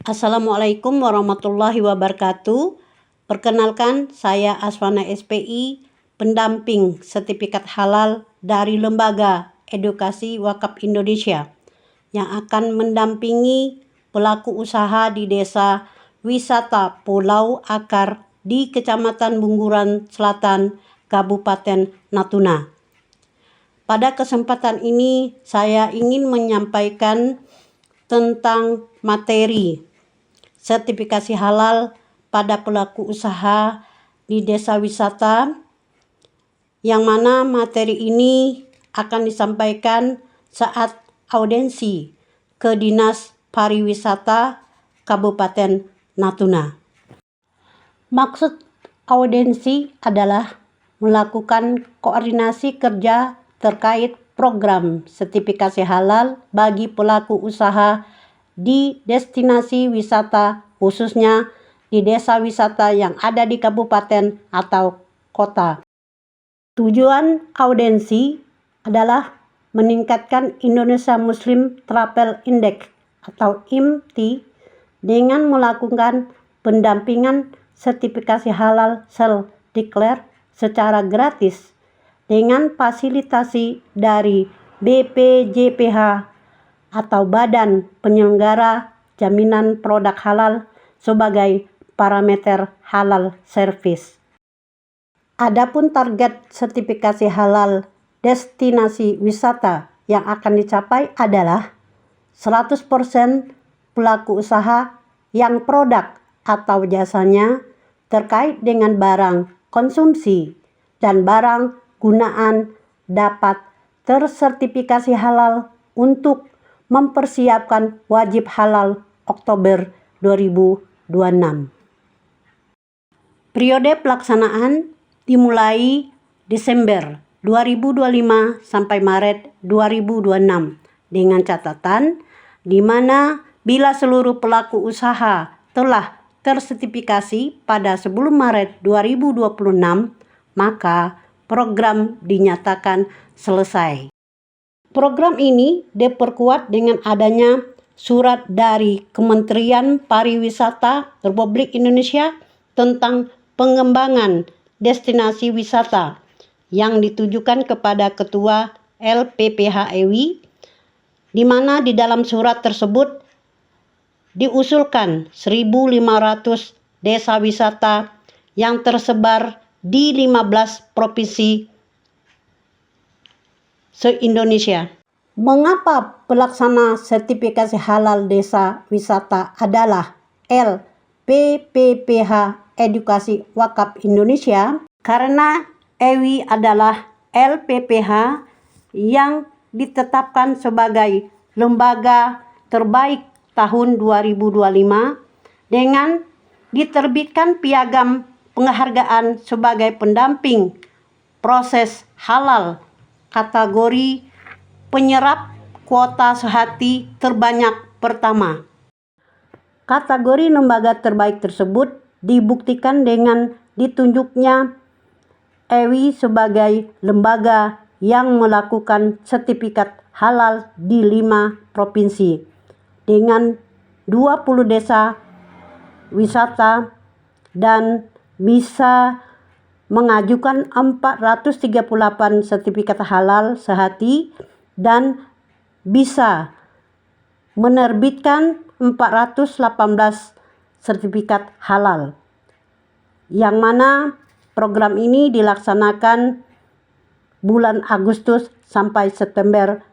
Assalamualaikum warahmatullahi wabarakatuh. Perkenalkan, saya Aswana SPI, pendamping sertifikat halal dari Lembaga Edukasi Wakaf Indonesia yang akan mendampingi pelaku usaha di Desa Wisata Pulau Akar di Kecamatan Bungguran Selatan, Kabupaten Natuna. Pada kesempatan ini, saya ingin menyampaikan tentang materi sertifikasi halal pada pelaku usaha di desa wisata, yang mana materi ini akan disampaikan saat audensi ke Dinas Pariwisata Kabupaten Natuna. Maksud audensi adalah melakukan koordinasi kerja terkait program sertifikasi halal bagi pelaku usaha di destinasi wisata, khususnya di desa wisata yang ada di kabupaten atau kota. Tujuan audensi adalah meningkatkan Indonesia Muslim Travel Index atau IMTI dengan melakukan pendampingan sertifikasi halal self-declare secara gratis dengan fasilitasi dari BPJPH atau Badan Penyelenggara Jaminan Produk Halal sebagai parameter halal service. Adapun target sertifikasi halal destinasi wisata yang akan dicapai adalah 100% pelaku usaha yang produk atau jasanya terkait dengan barang konsumsi dan barang gunaan dapat tersertifikasi halal untuk mempersiapkan wajib halal Oktober 2026. Periode pelaksanaan dimulai Desember 2025 sampai Maret 2026 dengan catatan di mana bila seluruh pelaku usaha telah tersertifikasi pada sebelum Maret 2026, maka program dinyatakan selesai. Program ini diperkuat dengan adanya surat dari Kementerian Pariwisata Republik Indonesia tentang pengembangan destinasi wisata yang ditujukan kepada Ketua LPPHEWI, di mana di dalam surat tersebut diusulkan 1.500 desa wisata yang tersebar di 15 provinsi se-Indonesia. Mengapa pelaksana sertifikasi halal desa wisata adalah LPPPH Edukasi Wakaf Indonesia? Karena EWI adalah LPPH yang ditetapkan sebagai lembaga terbaik tahun 2025 dengan diterbitkan piagam penghargaan sebagai pendamping proses halal kategori penyerap kuota sehati terbanyak pertama. Kategori lembaga terbaik tersebut dibuktikan dengan ditunjuknya EWI sebagai lembaga yang melakukan sertifikat halal di 5 provinsi dengan 20 desa wisata dan bisa mengajukan 438 sertifikat halal sehati dan bisa menerbitkan 418 sertifikat halal, yang mana program ini dilaksanakan bulan Agustus sampai September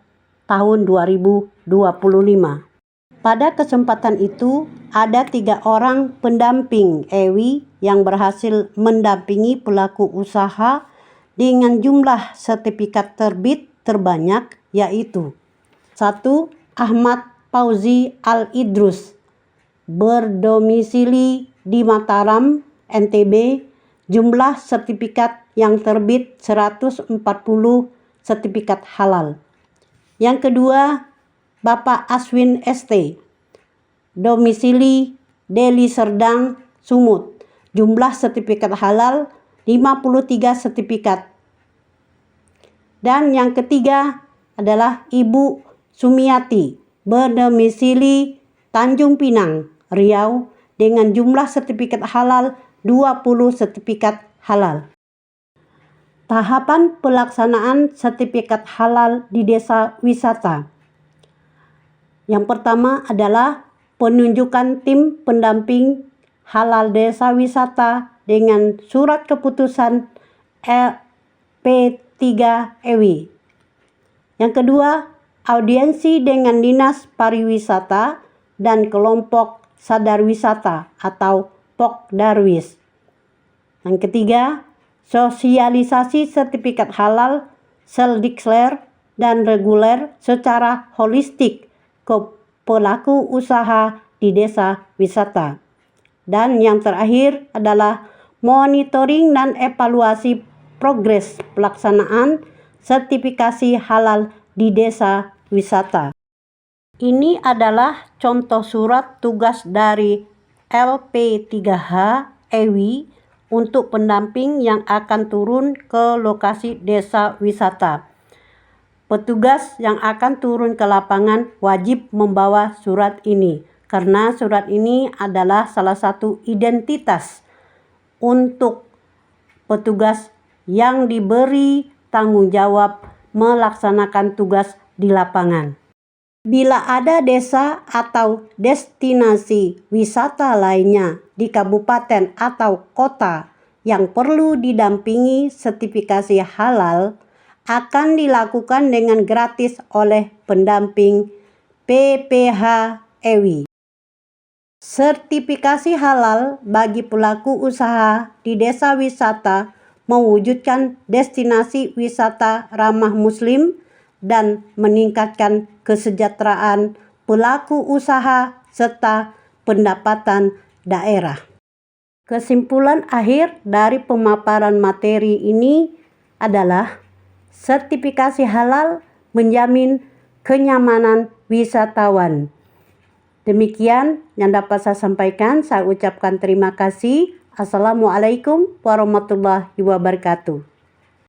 tahun 2025. Pada kesempatan itu, ada 3 orang pendamping EWI yang berhasil mendampingi pelaku usaha dengan jumlah sertifikat terbit terbanyak, yaitu 1. Ahmad Fauzi Al-Idrus, berdomisili di Mataram, NTB, jumlah sertifikat yang terbit 140 sertifikat halal. Yang kedua, Bapak Aswin ST, domisili Deli Serdang, Sumut, jumlah sertifikat halal 53 sertifikat. Dan yang ketiga adalah Ibu Sumiati, berdomisili Tanjung Pinang, Riau dengan jumlah sertifikat halal 20 sertifikat halal. Tahapan pelaksanaan sertifikat halal di desa wisata. Yang pertama adalah penunjukan tim pendamping halal desa wisata dengan surat keputusan P3EW. Yang kedua, audiensi dengan Dinas Pariwisata dan kelompok sadar wisata atau Pokdarwis. Yang ketiga, sosialisasi sertifikat halal, seldikler dan reguler secara holistik ke pelaku usaha di desa wisata. Dan yang terakhir adalah monitoring dan evaluasi progres pelaksanaan sertifikasi halal di desa wisata. Ini adalah contoh surat tugas dari LP3H EWI untuk pendamping yang akan turun ke lokasi desa wisata. Petugas yang akan turun ke lapangan wajib membawa surat ini, karena surat ini adalah salah satu identitas untuk petugas yang diberi tanggung jawab melaksanakan tugas di lapangan. Bila ada desa atau destinasi wisata lainnya di kabupaten atau kota yang perlu didampingi sertifikasi halal, akan dilakukan dengan gratis oleh pendamping PPH EWI. Sertifikasi halal bagi pelaku usaha di desa wisata mewujudkan destinasi wisata ramah muslim dan meningkatkan kesejahteraan pelaku usaha serta pendapatan daerah. Kesimpulan akhir dari pemaparan materi ini adalah sertifikasi halal menjamin kenyamanan wisatawan. Demikian yang dapat saya sampaikan. Saya ucapkan terima kasih. Assalamualaikum warahmatullahi wabarakatuh.